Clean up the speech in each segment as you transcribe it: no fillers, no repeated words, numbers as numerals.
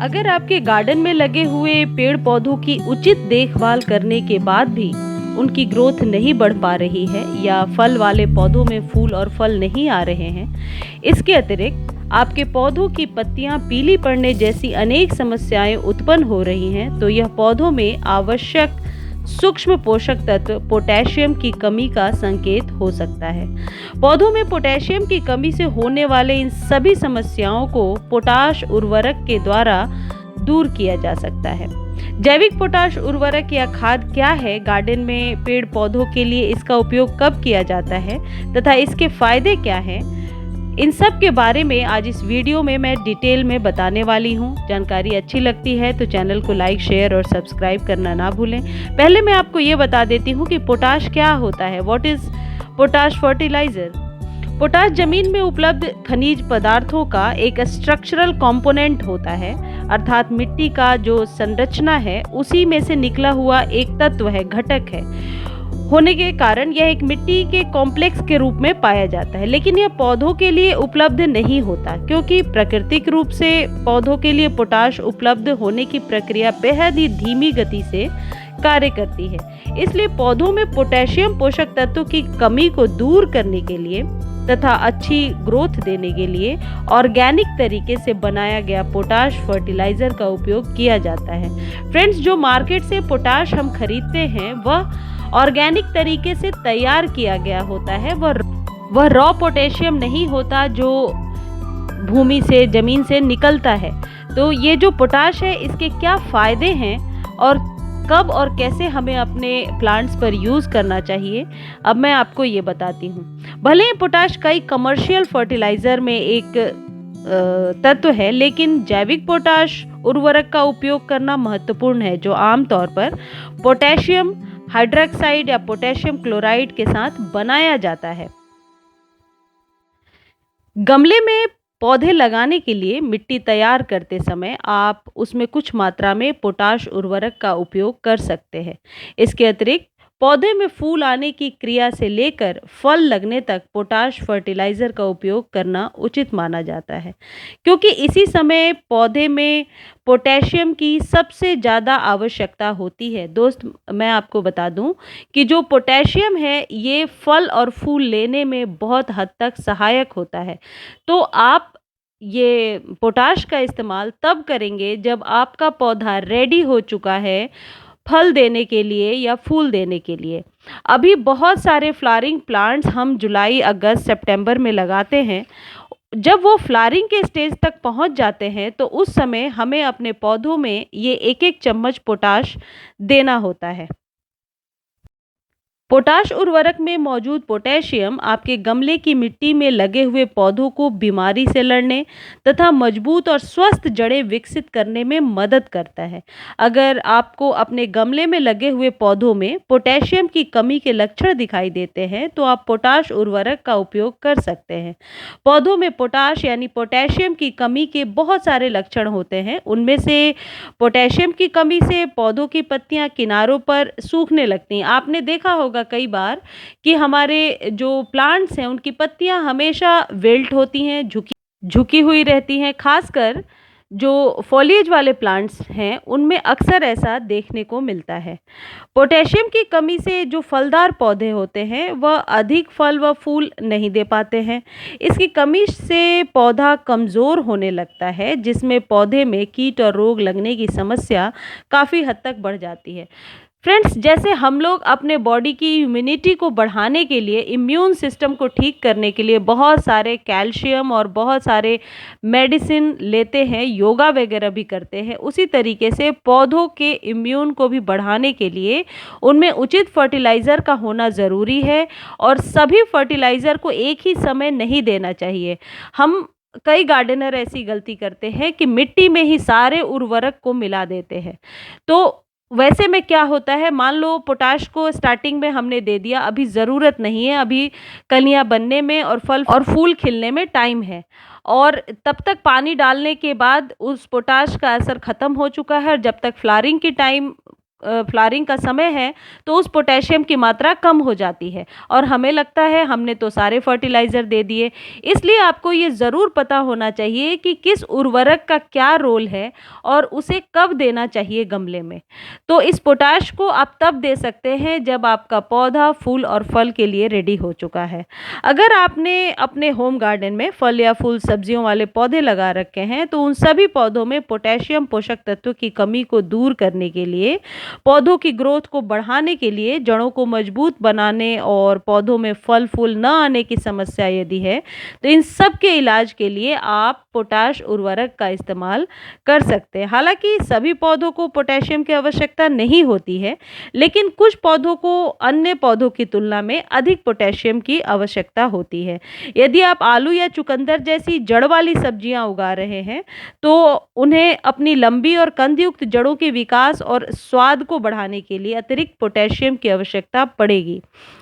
अगर आपके गार्डन में लगे हुए पेड़ पौधों की उचित देखभाल करने के बाद भी उनकी ग्रोथ नहीं बढ़ पा रही है या फल वाले पौधों में फूल और फल नहीं आ रहे हैं, इसके अतिरिक्त आपके पौधों की पत्तियां पीली पड़ने जैसी अनेक समस्याएं उत्पन्न हो रही हैं, तो यह पौधों में आवश्यक सूक्ष्म पोषक तत्व पोटेशियम की कमी का संकेत हो सकता है। पौधों में पोटेशियम की कमी से होने वाले इन सभी समस्याओं को पोटाश उर्वरक के द्वारा दूर किया जा सकता है। जैविक पोटाश उर्वरक या खाद क्या है, गार्डन में पेड़ पौधों के लिए इसका उपयोग कब किया जाता है तथा इसके फायदे क्या हैं, इन सब के बारे में आज इस वीडियो में मैं डिटेल में बताने वाली हूँ। जानकारी अच्छी लगती है तो चैनल को लाइक, शेयर और सब्सक्राइब करना ना भूलें। पहले मैं आपको ये बता देती हूँ कि पोटाश क्या होता है। What is potash fertiliser? Potash जमीन में उपलब्ध खनिज पदार्थों का एक स्ट्रक्चरल कंपोनेंट होता है, अर्थात मिट्टी का जो संरचना है उसी में से निकला हुआ एक तत्व है, घटक है। होने के कारण यह एक मिट्टी के कॉम्प्लेक्स के रूप में पाया जाता है, लेकिन यह पौधों के लिए उपलब्ध नहीं होता क्योंकि प्राकृतिक रूप से पौधों के लिए पोटाश उपलब्ध होने की प्रक्रिया बेहद ही धीमी गति से कार्य करती है। इसलिए पौधों में पोटेशियम पोषक तत्व की कमी को दूर करने के लिए तथा अच्छी ग्रोथ देने के लिए ऑर्गेनिक तरीके से बनाया गया पोटाश फर्टिलाइजर का उपयोग किया जाता है। फ्रेंड्स, जो मार्केट से पोटाश हम खरीदते हैं वह ऑर्गेनिक तरीके से तैयार किया गया होता है। वह रॉ पोटेशियम नहीं होता जो भूमि से, जमीन से निकलता है। तो ये जो पोटाश है, इसके क्या फायदे हैं और कब और कैसे हमें अपने प्लांट्स पर यूज़ करना चाहिए, अब मैं आपको ये बताती हूँ। भले ही पोटाश कई कमर्शियल फर्टिलाइज़र में एक तत्व है, लेकिन जैविक पोटाश उर्वरक का उपयोग करना महत्वपूर्ण है, जो आमतौर पर पोटेशियम हाइड्रोक्साइड या पोटेशियम क्लोराइड के साथ बनाया जाता है। गमले में पौधे लगाने के लिए मिट्टी तैयार करते समय आप उसमें कुछ मात्रा में पोटाश उर्वरक का उपयोग कर सकते हैं। इसके अतिरिक्त पौधे में फूल आने की क्रिया से लेकर फल लगने तक पोटाश फर्टिलाइज़र का उपयोग करना उचित माना जाता है, क्योंकि इसी समय पौधे में पोटेशियम की सबसे ज़्यादा आवश्यकता होती है। दोस्त, मैं आपको बता दूं कि जो पोटेशियम है ये फल और फूल लेने में बहुत हद तक सहायक होता है। तो आप ये पोटाश का इस्तेमाल तब करेंगे जब आपका पौधा रेडी हो चुका है फल देने के लिए या फूल देने के लिए। अभी बहुत सारे फ्लावरिंग प्लांट्स हम जुलाई, अगस्त, सितंबर में लगाते हैं। जब वो फ्लावरिंग के स्टेज तक पहुंच जाते हैं तो उस समय हमें अपने पौधों में ये एक एक चम्मच पोटाश देना होता है। पोटाश उर्वरक में मौजूद पोटेशियम आपके गमले की मिट्टी में लगे हुए पौधों को बीमारी से लड़ने तथा मजबूत और स्वस्थ जड़ें विकसित करने में मदद करता है। अगर आपको अपने गमले में लगे हुए पौधों में पोटेशियम की कमी के लक्षण दिखाई देते हैं तो आप पोटाश उर्वरक का उपयोग कर सकते हैं। पौधों में पोटाश यानी पोटेशियम की कमी के बहुत सारे लक्षण होते हैं। उनमें से पोटेशियम की कमी से पौधों की पत्तियां किनारों पर सूखने लगती हैं। आपने देखा होगा कई बार कि हमारे जो प्लांट्स हैं उनकी पत्तियां हमेशा विल्ट होती हैं, झुकी हुई रहती हैं। खासकर जो फॉलिएज वाले प्लांट्स हैं उनमें अक्सर ऐसा देखने को मिलता है। पोटेशियम की कमी से जो फलदार पौधे होते हैं वह अधिक फल व फूल नहीं दे पाते हैं। इसकी कमी से पौधा कमज़ोर होने लगता है, जिसमें पौधे में कीट और रोग लगने की समस्या काफ़ी हद तक बढ़ जाती है। फ्रेंड्स, जैसे हम लोग अपने बॉडी की इम्यूनिटी को बढ़ाने के लिए, इम्यून सिस्टम को ठीक करने के लिए बहुत सारे कैल्शियम और बहुत सारे मेडिसिन लेते हैं, योगा वगैरह भी करते हैं, उसी तरीके से पौधों के इम्यून को भी बढ़ाने के लिए उनमें उचित फर्टिलाइज़र का होना ज़रूरी है। और सभी फर्टिलाइज़र को एक ही समय नहीं देना चाहिए। हम कई गार्डनर ऐसी गलती करते हैं कि मिट्टी में ही सारे उर्वरक को मिला देते हैं। तो वैसे में क्या होता है, मान लो पोटाश को स्टार्टिंग में हमने दे दिया, अभी ज़रूरत नहीं है, अभी कलियां बनने में और फल और फूल खिलने में टाइम है, और तब तक पानी डालने के बाद उस पोटाश का असर ख़त्म हो चुका है। और जब तक फ्लावरिंग की टाइम फ्लावरिंग का समय है तो उस पोटेशियम की मात्रा कम हो जाती है और हमें लगता है हमने तो सारे फर्टिलाइज़र दे दिए। इसलिए आपको ये ज़रूर पता होना चाहिए कि किस उर्वरक का क्या रोल है और उसे कब देना चाहिए गमले में। तो इस पोटाश को आप तब दे सकते हैं जब आपका पौधा फूल और फल के लिए रेडी हो चुका है। अगर आपने अपने होम गार्डन में फल या फूल सब्जियों वाले पौधे लगा रखे हैं तो उन सभी पौधों में पोटेशियम पोषक तत्व की कमी को दूर करने के लिए, पौधों की ग्रोथ को बढ़ाने के लिए, जड़ों को मजबूत बनाने और पौधों में फल फूल न आने की समस्या यदि है तो इन सब के इलाज के लिए आप पोटाश उर्वरक का इस्तेमाल कर सकते हैं। हालांकि सभी पौधों को पोटेशियम की आवश्यकता नहीं होती है, लेकिन कुछ पौधों को अन्य पौधों की तुलना में अधिक पोटेशियम की आवश्यकता होती है। यदि आप आलू या चुकंदर जैसी जड़ वाली सब्जियां उगा रहे हैं तो उन्हें अपनी लंबी और कंदयुक्त जड़ों के विकास और स्वाद को बढ़ाने के लिए अतिरिक्त पोटेशियम की आवश्यकता पड़ेगी।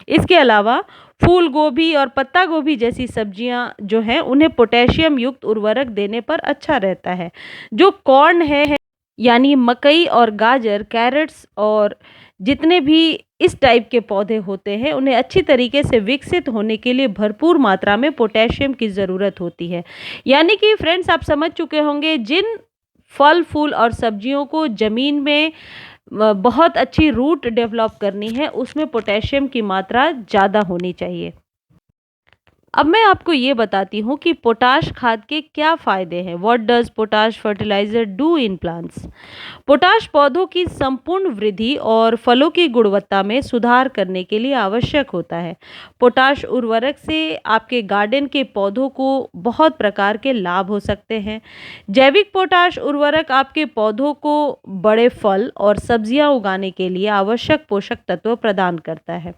इसके अलावा फूल गोभी और पत्ता गोभी जैसी सब्जियां जो हैं उन्हें पोटेशियम युक्त उर्वरक देने पर अच्छा रहता है। जो कॉर्न है यानी मकई और गाजर, कैरेट्स और जितने भी इस टाइप के पौधे होते हैं उन्हें अच्छी तरीके से विकसित होने के लिए भरपूर मात्रा में पोटेशियम की ज़रूरत होती है। यानी कि फ्रेंड्स आप समझ चुके होंगे जिन फल फूल और सब्जियों को ज़मीन में बहुत अच्छी रूट डेवलप करनी है उसमें पोटेशियम की मात्रा ज़्यादा होनी चाहिए। अब मैं आपको ये बताती हूँ कि पोटाश खाद के क्या फ़ायदे हैं। What does potash fertiliser do in plants. Potash पौधों की संपूर्ण वृद्धि और फलों की गुणवत्ता में सुधार करने के लिए आवश्यक होता है। पोटाश उर्वरक से आपके गार्डन के पौधों को बहुत प्रकार के लाभ हो सकते हैं। जैविक पोटाश उर्वरक आपके पौधों को बड़े फल और सब्जियां उगाने के लिए आवश्यक पोषक तत्व प्रदान करता है।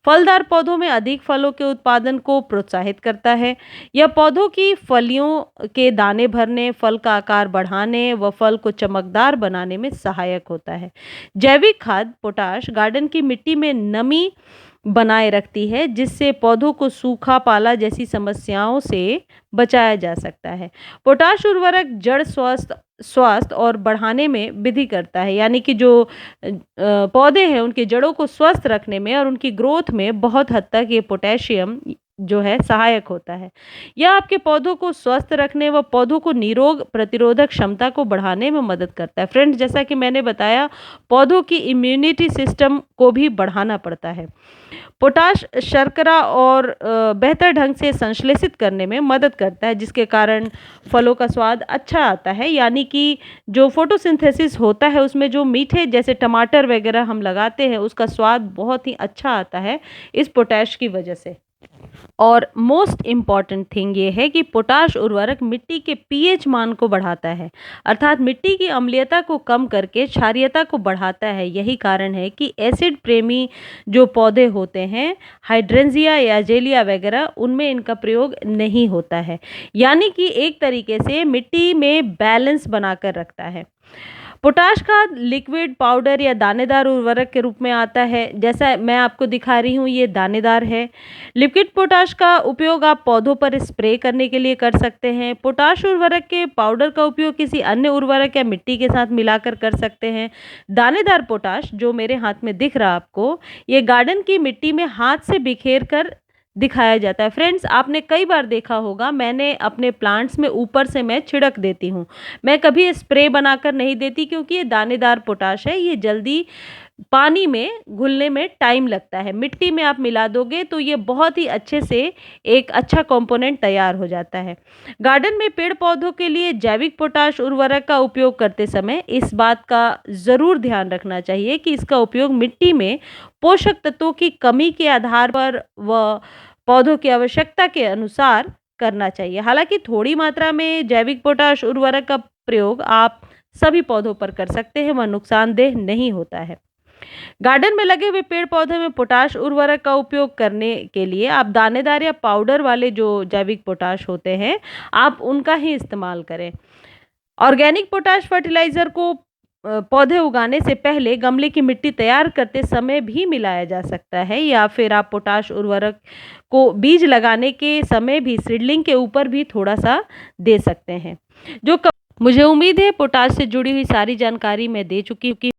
फलदार पौधों में अधिक फलों के उत्पादन को प्रोत्साहित करता है। यह पौधों की फलियों के दाने भरने, फल का आकार बढ़ाने व फल को चमकदार बनाने में सहायक होता है। जैविक खाद पोटाश गार्डन की मिट्टी में नमी बनाए रखती है जिससे पौधों को सूखा पाला जैसी समस्याओं से बचाया जा सकता है। पोटाश उर्वरक जड़ स्वास्थ्य और बढ़ाने में वृद्धि करता है, यानी कि जो पौधे हैं उनकी जड़ों को स्वस्थ रखने में और उनकी ग्रोथ में बहुत हद तक ये पोटेशियम जो है सहायक होता है। यह आपके पौधों को स्वस्थ रखने व पौधों को निरोग प्रतिरोधक क्षमता को बढ़ाने में मदद करता है। फ्रेंड्स, जैसा कि मैंने बताया, पौधों की इम्यूनिटी सिस्टम को भी बढ़ाना पड़ता है। पोटाश शर्करा और बेहतर ढंग से संश्लेषित करने में मदद करता है जिसके कारण फलों का स्वाद अच्छा आता है। यानी कि जो फोटोसिंथेसिस होता है उसमें जो मीठे जैसे टमाटर वगैरह हम लगाते हैं उसका स्वाद बहुत ही अच्छा आता है इस पोटाश की वजह से। और मोस्ट इम्पॉर्टेंट थिंग ये है कि पोटाश उर्वरक मिट्टी के पीएच मान को बढ़ाता है, अर्थात मिट्टी की अम्लीयता को कम करके क्षारीयता को बढ़ाता है। यही कारण है कि एसिड प्रेमी जो पौधे होते हैं, हाइड्रेंजिया या जेलिया वगैरह, उनमें इनका प्रयोग नहीं होता है। यानी कि एक तरीके से मिट्टी में बैलेंस बनाकर रखता है। पोटाश खाद लिक्विड, पाउडर या दानेदार उर्वरक के रूप में आता है। जैसा मैं आपको दिखा रही हूँ ये दानेदार है। लिक्विड पोटाश का उपयोग आप पौधों पर स्प्रे करने के लिए कर सकते हैं। पोटाश उर्वरक के पाउडर का उपयोग किसी अन्य उर्वरक या मिट्टी के साथ मिलाकर कर सकते हैं। दानेदार पोटाश जो मेरे हाथ में दिख रहा आपको, ये गार्डन की मिट्टी में हाथ से बिखेर कर दिखाया जाता है। फ्रेंड्स, आपने कई बार देखा होगा, मैंने अपने प्लांट्स में ऊपर से मैं छिड़क देती हूँ, मैं कभी स्प्रे बनाकर नहीं देती क्योंकि ये दानेदार पोटाश है, ये जल्दी पानी में घुलने में टाइम लगता है। मिट्टी में आप मिला दोगे तो ये बहुत ही अच्छे से एक अच्छा कंपोनेंट तैयार हो जाता है। गार्डन में पेड़ पौधों के लिए जैविक पोटाश उर्वरक का उपयोग करते समय इस बात का ज़रूर ध्यान रखना चाहिए कि इसका उपयोग मिट्टी में पोषक तत्वों की कमी के आधार पर व पौधों की आवश्यकता के अनुसार करना चाहिए। हालांकि थोड़ी मात्रा में जैविक पोटाश उर्वरक का प्रयोग आप सभी पौधों पर कर सकते हैं, वह नुकसानदेह नहीं होता है। गार्डन में लगे हुए पेड़ पौधे में पोटाश उर्वरक का उपयोग करने के लिए आप दानेदार या पाउडर वाले जो जैविक पोटाश होते हैं आप उनका ही इस्तेमाल करें। ऑर्गेनिक पोटाश फर्टिलाइज़र को पौधे उगाने से पहले गमले की मिट्टी तैयार करते समय भी मिलाया जा सकता है, या फिर आप पोटाश उर्वरक को बीज लगाने के समय भी सीडलिंग के ऊपर भी थोड़ा सा दे सकते हैं। मुझे उम्मीद है पोटाश से जुड़ी हुई सारी जानकारी मैं दे चुकी हूँ।